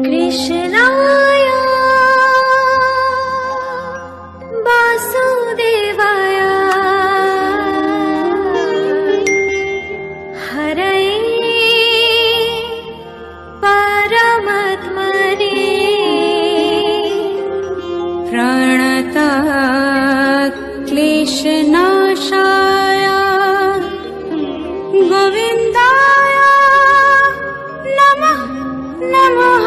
कृष्णाय वासुदेवाय हरये परमात्मने प्रणतः क्लेशनाशाय गोविन्दाय नमः नमः।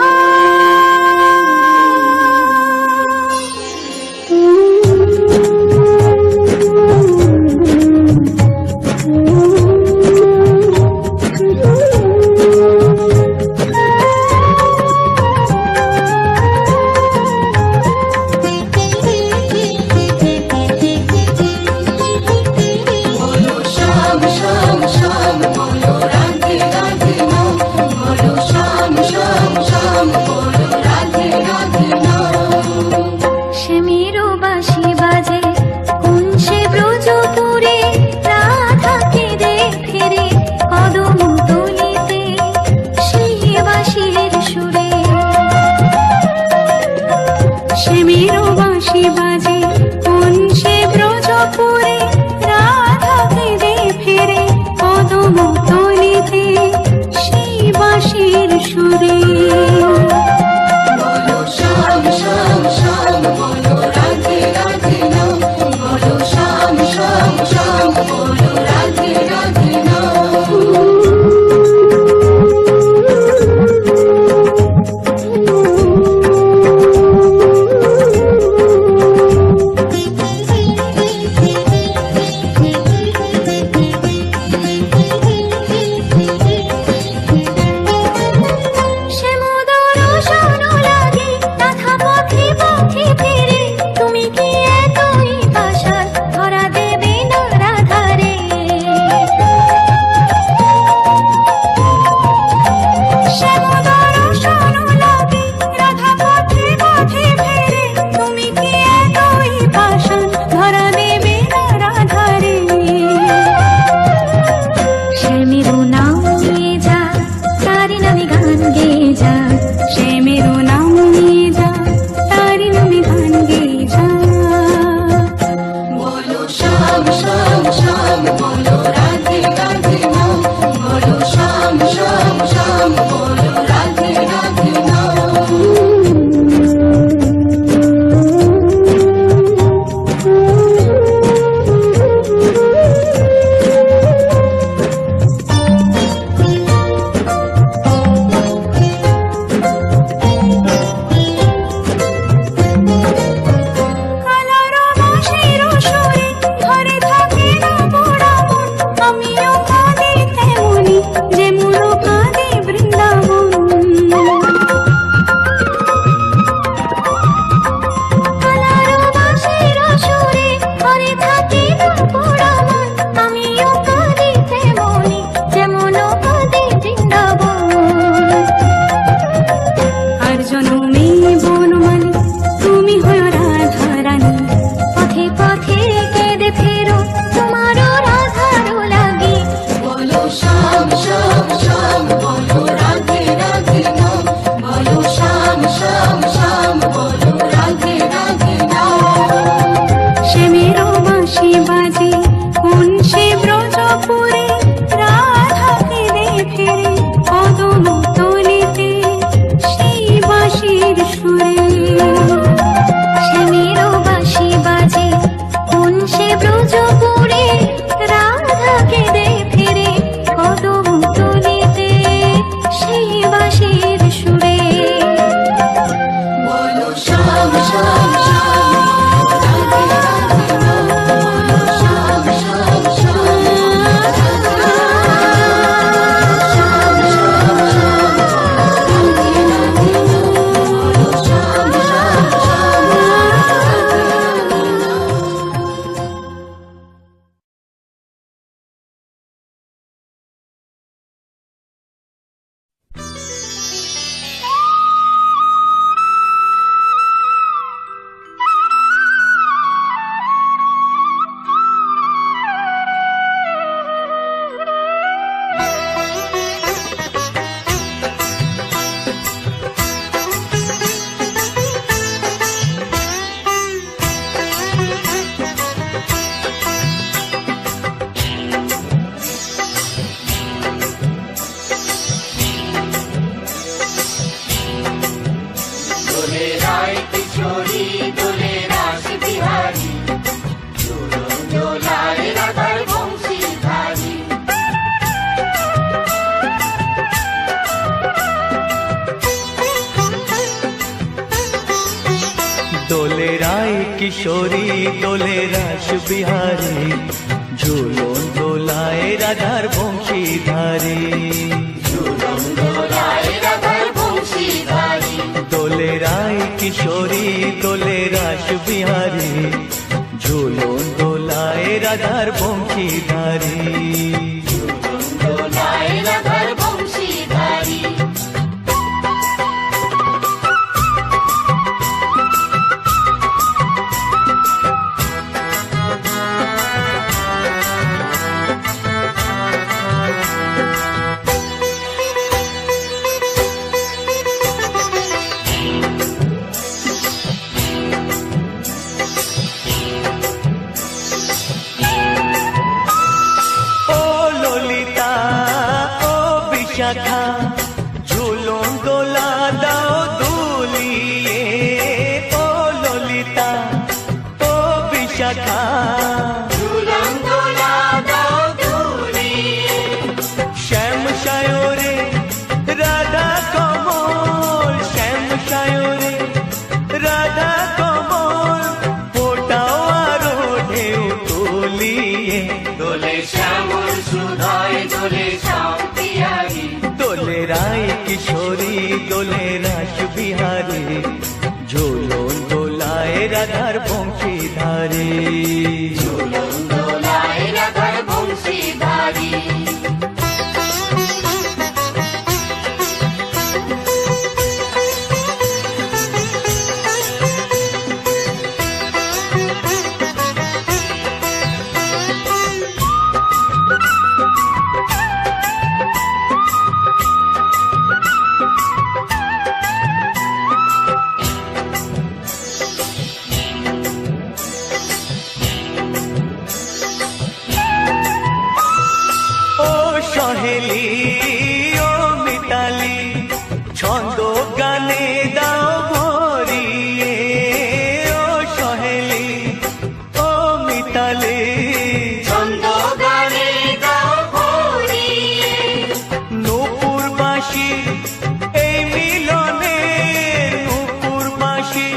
श्याम श्याम কিশোরী দোলে রাস বিহারী, ঝুলন দোলায় রাধার বংশীধারী। দোলে রায় কিশোরী দোলে রাস বিহারী, ঝুলন দোলায় রাধার বংশীধারী। শাখা ঝুলন দোলা দাও দুলিয়ে, ও ললিতা ও বিশাখা ঝুলন দোলা দাও দুলিয়ে। শ্যাম সায়রে রাধা কমল, শ্যাম সায়রে রাধা কমল, ফোটাও আরো ঢেউ তুলিয়ে। দোলে শ্যামল সুধায় দোলে শ্যাম পিয়ারি, দোলে রায় কিশোরী দোলে রাস বিহারী, ঝুলন দোলায় রাধার বংশীধারী। ঝুলন দোলায় রাধার বংশীধারী। সহেলি ও মিতালি ছন্দ গানে দাও ভরিয়ে, ও সহেলি ও মিতালি ছন্দ গানে দাও ভরিয়ে। নূপুর বাঁশি এই মিলনে, নূপুর বাঁশি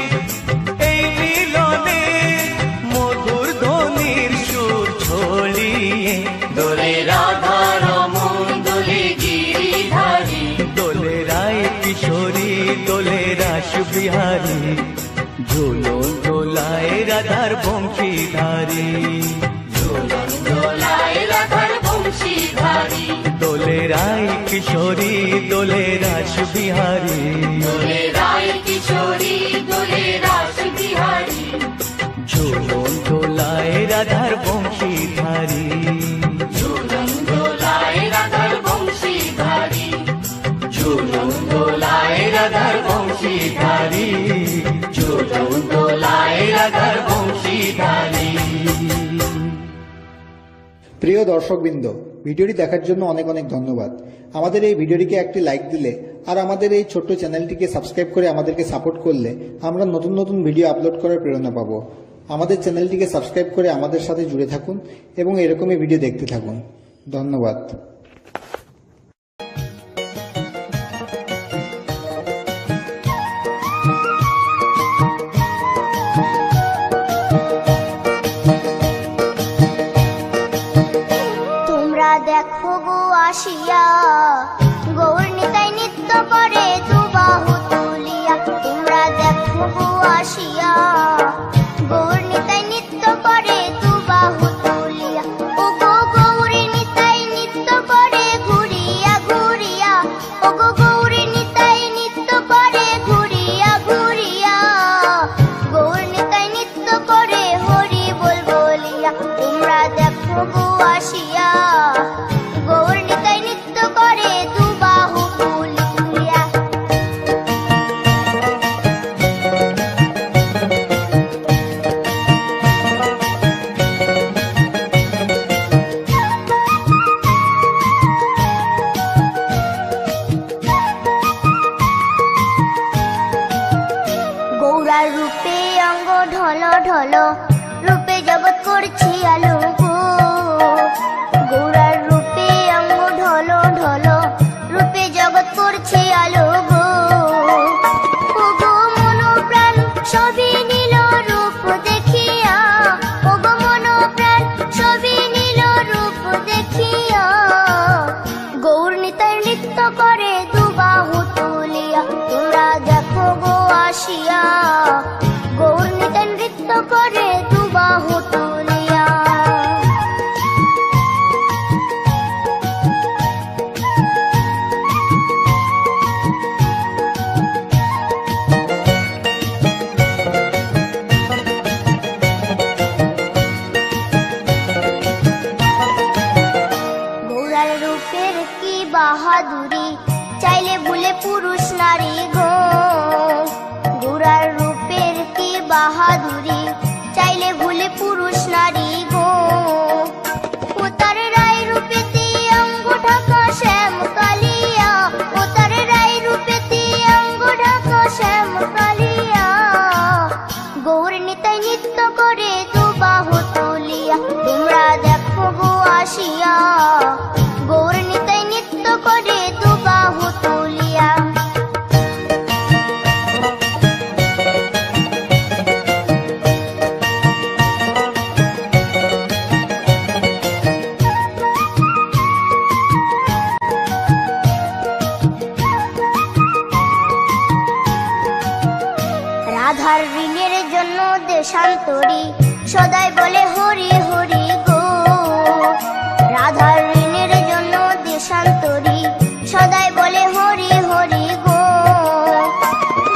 এই মিলনে, মধুর ধ্বনির সুর ছড়িয়ে। দোলে রাধা কিশোরী দোলে রাস বিহারী, ঝুলন দোলায় রাধার বংশীধারী। ঝুলন দোলায় রাধার বংশীধারী। দোলে রায় কিশোরী দোলে রাস বিহারী, দোলে রায় কিশোরী দোলে রাস বিহারী, ঝুলন দোলায় রাধার বংশীধারী। ঝুলন দোলায় রাধার বংশীধারী, ঝুলন দোলায় রাধার বংশীধারী, ঝুলন দোলায় রাধার বংশীধারী। প্রিয় দর্শকবৃন্দ, ভিডিওটি দেখার জন্য অনেক অনেক ধন্যবাদ। আমাদের এই ভিডিওটিকে একটি লাইক দিলে আর আমাদের এই ছোট্ট চ্যানেলটিকে সাবস্ক্রাইব করে আমাদেরকে সাপোর্ট করলে আমরা নতুন নতুন ভিডিও আপলোড করার প্রেরণা পাবো। আমাদের চ্যানেলটিকে সাবস্ক্রাইব করে আমাদের সাথে জুড়ে থাকুন এবং এরকমই ভিডিও দেখতে থাকুন। ধন্যবাদ। দেখো গো আসিয়া গৌর নিতাই নৃত্য করে দুবাহু তুলিয়া। তোমরা দেখো গো আসিয়া গৌর নিতাই নৃত্য করে দুবাহু তুলিয়া। ও গো গৌরী নিতাই নৃত্য করে ঘুরিয়া ঘুরিয়া, ও গো গৌরী নিতাই নৃত্য করে ঘুরিয়া ঘুরিয়া, গৌর নিতাই নৃত্য করে হরি বল বলিয়া। তোমরা দেখো গো আসিয়া গৌর নিতাই নৃত্য করে দুবাহু তুলিয়া। গৌর নিতাই নৃত্য করে দুবাহু তুলিয়া। গৌরার রূপের কি বাহাদুরি, চাইলে ভুলে পুরুষ নারী গো। গৌরার রূপের কি বাহাদুরি, চাইলে ভুলে পুরুষ নারী গো। ও তার রায় রূপেতে অঙ্গ ঢাকা শ্যাম কালিয়া, ও তার রায় রূপেতে অঙ্গ ঢাকা শ্যাম কালিয়া। গৌর নিতাই নৃত্য করে দুবাহু তুলিয়া, তোমরা দেখো গো আসিয়া। গৌর নিতাই নৃত্য করে দুবাহু তুলিয়া। রাধার ঋণের জন্য দেশান্তরী সদাই বলে হরি হরি গো। রাধার ঋণের জন্য দেশান্তরী সদাই বলে হরি হরি গো।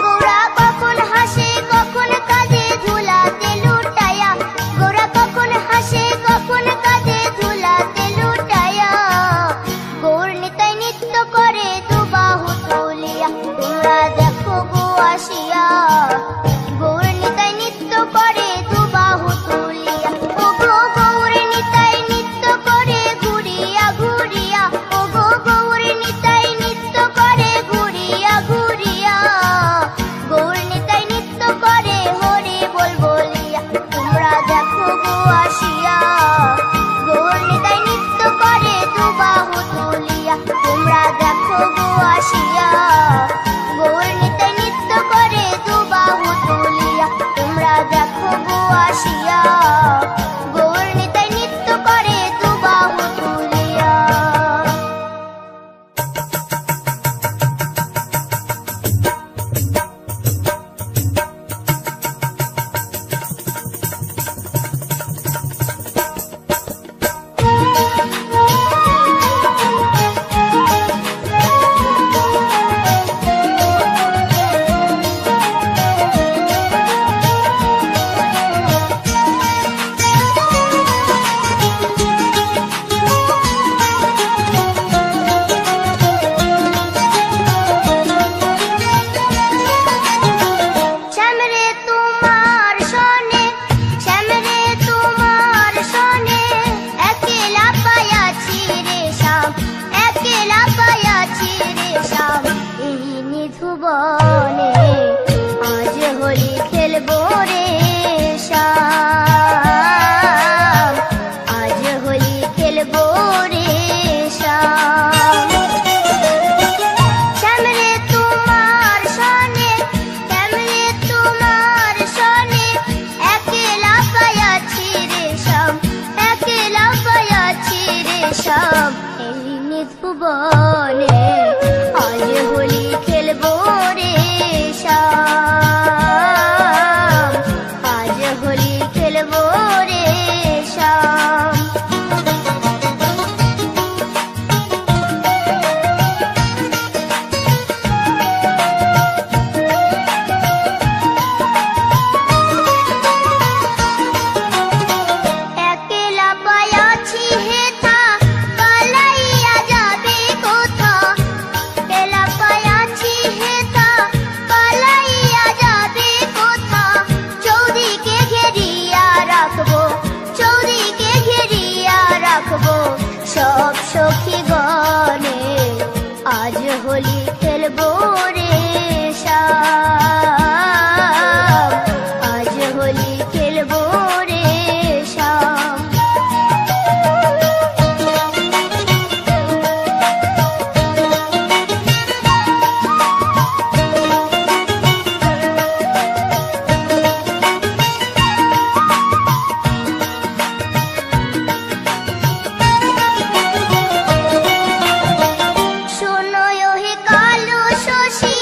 গৌরা কখন হাসে কখন কাঁদে ধুলাতে লুটায়া, গৌরা কখন হাসে কখন কাঁদে ধুলাতে লুটায়া। গৌর নিতাই নৃত্য করে দুবাহু তুলিয়া, তোমরা দেখো গো আসিয়া। গৌর নিতাই নৃত্য করে দুবাহু তুলিয়া। ও গো গৌর নিতাই নৃত্য করে ঘুরিয়া ঘুরিয়া, ও গো গৌর নিতাই নৃত্য করে ঘুরিয়া ঘুরিয়া। গৌর নিতাই নৃত্য করে হরি বল বলিয়া, তোমরা দেখো গো আসিয়া। গৌর নিতাই নৃত্য করে দুবাহু তুলিয়া, তোমরা দেখো গো আসিয়া। গৌর নিতাই নৃত্য করে দুবাহু তুলিয়া, তোমরা দেখো গো আসিয়া। গৌর নিতাই নৃত্য করে দুবাহু তুলিয়া। শ্যামরে তোমার সনে, শ্যামরে তোমার সনে, একলা পায়াছি রে শ্যাম, একলা পায়াছি রে শ্যাম। এই নিধুবনে আজ হোলি খেলবো রে শ্যাম, আজ হোলি খেলবো রে শ্যাম। শ্যামরে তোমার সনে, শ্যামরে তোমার সনে, একলা পায়াছি রে শ্যাম, একলা পায়াছি রে শ্যাম। এই নিধুবনে আজ হোলি খেলবো রে শ্যাম, আজ হোলি খেলবো রে শ্যাম। একলা পায়াছি হেথা, পালাইয়া যাবে কোথা। একলা পায়াছি হেথা, পালাইয়া যাবে কোথা। চৌদিকে ঘেরিয়া রাখবো, চৌদিকে ঘেরিয়া রাখবো সব সখী গণে। আজ হোলি খেলবো রে শ্যাম, আজ হোলি খেলবো রে শ্যাম। শোনো হে কালো শশী,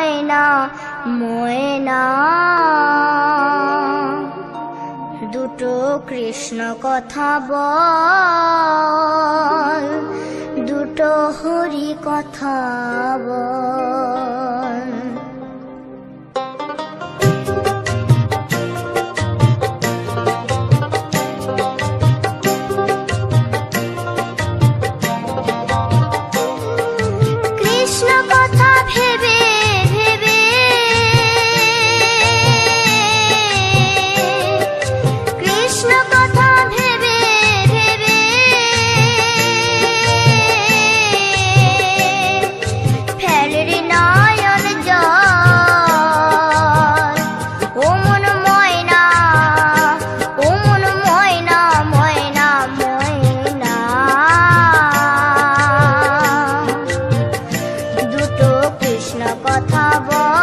ময়না ময়না দুটো কৃষ্ণ কথা বল, দুটো হরি কথা বল। কৃষ্ণ কথা ভেবে ভেবে, কৃষ্ণ কথা ভেবে ভেবে ফেলের নয়ন জল। ও মন ময়না, ও মন ময়না ময়না ময়না দুটো কৃষ্ণ কথা বল,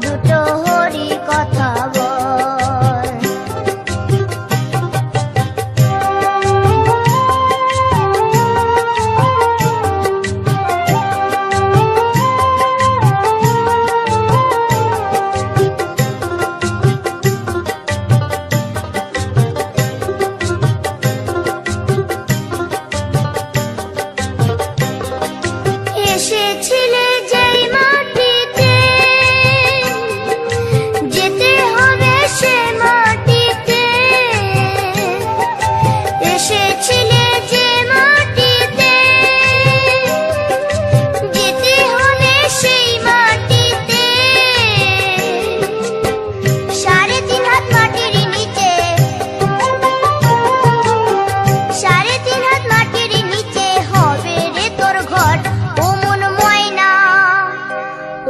দুটো হরি কথা বল। এসেছিলে যেই মাটিতে, যেতে হবে সে মাটিতে। এসেছিলে যে মাটিতে, যেতে হবে সেই মাটিতে। 3.5 হাত মাটির নিচে, 3.5 হাত মাটির নিচে হবে রে তোর ঘর। ও মন ময়না,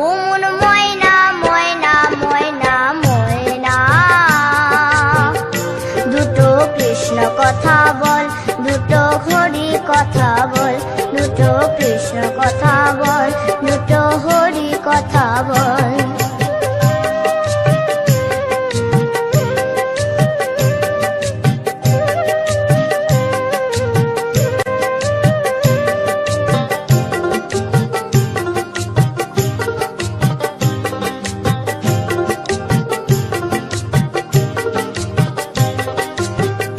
ও মন ময়না ময়না ময়না ময়না দুটো কৃষ্ণ কথা বল, দুটো হরি কথা বল, দুটো কৃষ্ণ কথা বল, দুটো হরি কথা বল।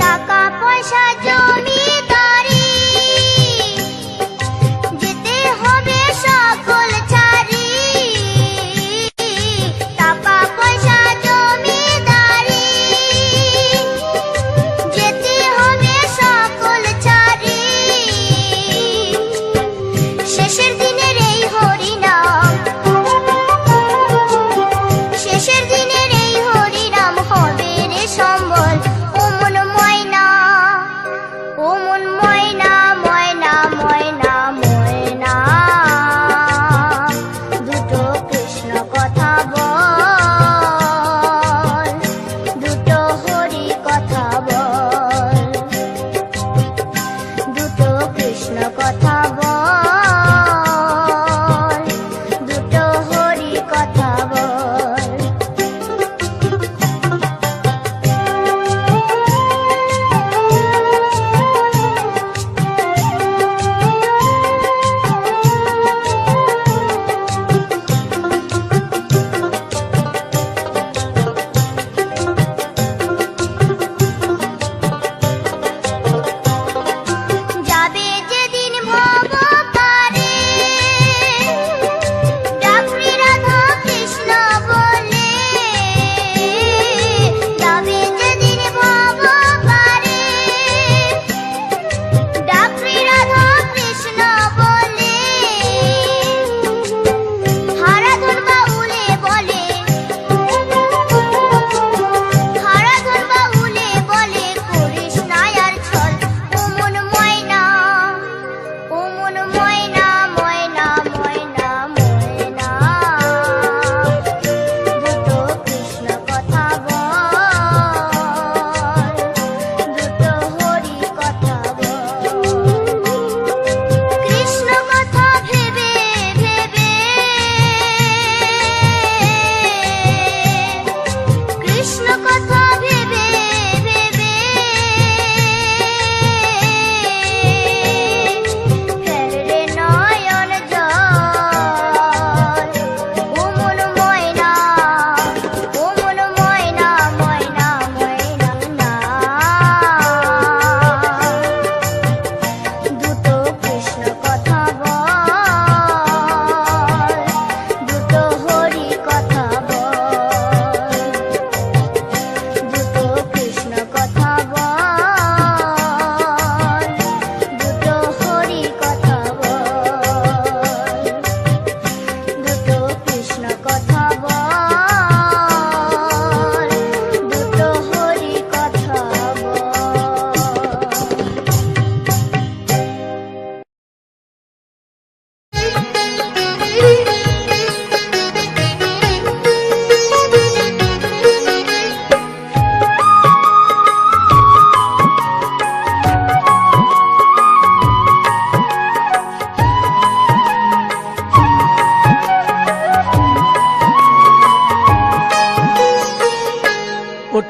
টাকা পয়সা জমিদারি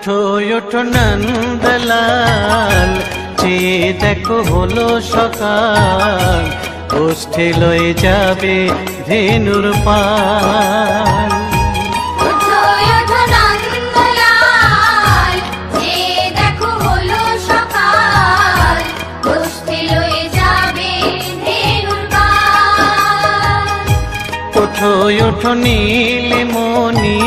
উঠো ওঠো নন্দলাল, চেয়ে দেখো হলো সকাল, গোষ্ঠী লয়ে যাবে ধেনুর পাল। ওঠো ওঠো নন্দলাল, যে দেখো হলো সকাল, গোষ্ঠী লয়ে যাবে ধেনুর পাল। ওঠো ওঠো নীলমণি,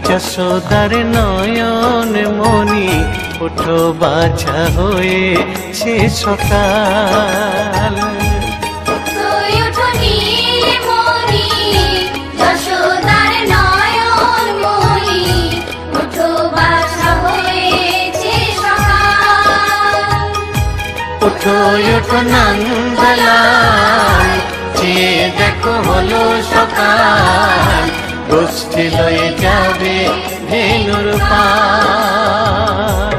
যশোদার নয়ন মণি, ওঠো বাছা হয়েছে সকাল। ওঠো ওঠো নীলমণি, যশোদার নয়ন মণি, ওঠো বাছা হয়েছে সকাল। ওঠো ওঠো নন্দলাল, চেয়ে দেখো হলো সকাল, গোষ্ঠী লয়ে যাবে ধেনুর পাল।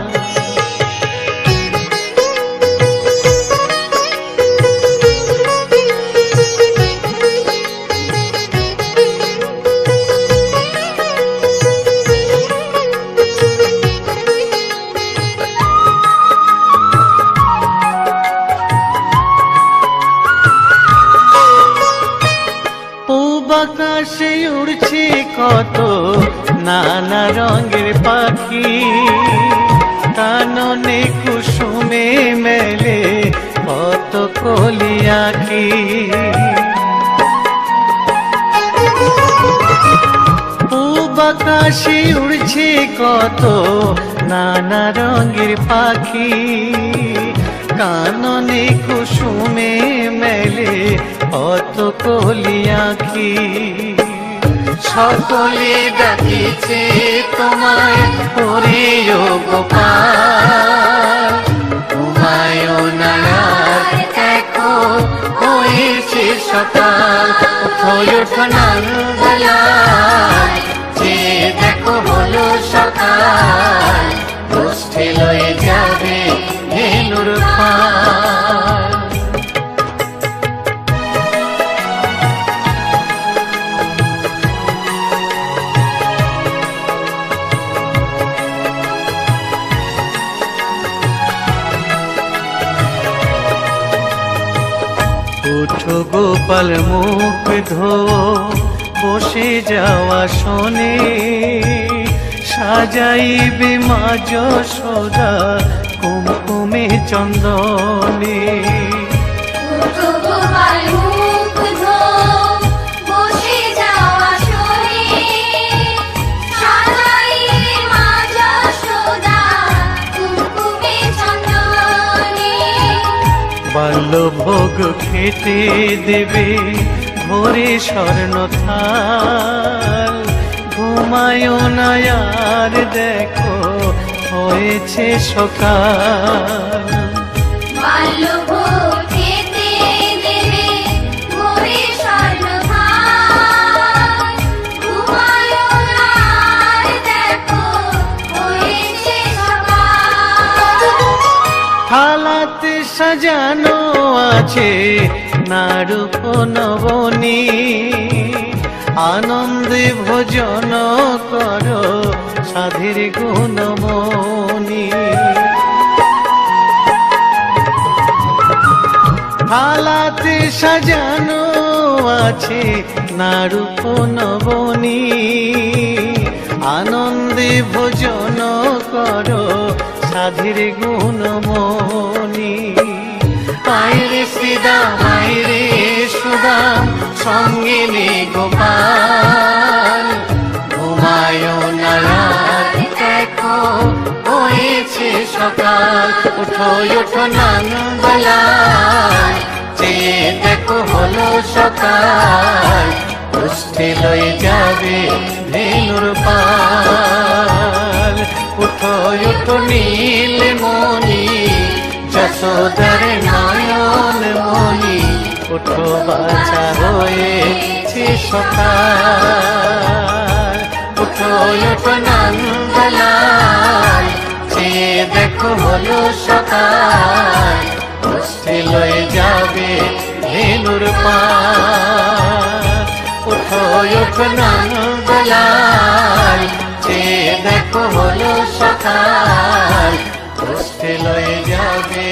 আকাশে উড়ছে কত নানা রঙের পাখি, কাননে কুসুমে মেলে কত কলি আঁখি। পূব আকাশে উড়ছে কত নানা রঙের পাখি, কাননে কুসুমে মেলে কত কলি আঁখি। সকলে ডাকিছে তোমায় ওরে ও গোপাল, তোমায় নায়ার দেখো হয়েছে সকাল। ওঠো ওঠো নন্দলাল, যে দেখো হলো সকাল, গোষ্ঠী লয়ে যাবে ধেনুর পাল। উঠো গোপাল মুখ ধো, বসে যাওয়া শোনে, সাজাইবে মা যশোদা কুমকুমে চন্দনে। উঠো গোপাল মুখ ধো, বসে যাওয়া শোনে, সাজাইবে মা যশোদা কুমকুমে চন্দনে। বাল্যভোগ খেতে দেবে ভোরে স্বর্ণ থাল, ঘুমায় না আর দেখো হয়েছে সকাল। বাল্যভোগ খেতে দেবে ভোরে স্বর্ণ থাল, ঘুমায় না আর দেখো হয়েছে সকাল। থালাতে সাজানো আছে নারূপ নবনী, আনন্দে ভোজন করো সাধের গুণমণি। থালাতে সাজানো আছে নারূপ নবনী, আনন্দে ভোজন করো সাধের গুণমণি। পায়রে সিদা মায়রে সুদাম, সঙ্গে নে গোপাল, ঘুমায় না আর দেখো হয়েছে সকাল। উঠো ওঠো নন্দলাল, চেয়ে দেখো হলো সকাল, গোষ্ঠী লয়ে যাবে ধেনুর পাল। উঠো ওঠো নীলমণি, যশোদার নয়ন মণি, উঠো বাছা হয়েছে সকাল। উঠো ওঠো নন্দলাল, চেয়ে দেখো হলো সকাল, গোষ্ঠী লয়ে যাবে ধেনুর পাল। উঠো ওঠো নন্দলাল, চেয়ে দেখো দেখো হলো সকাল, উঠে লয়ে যাবে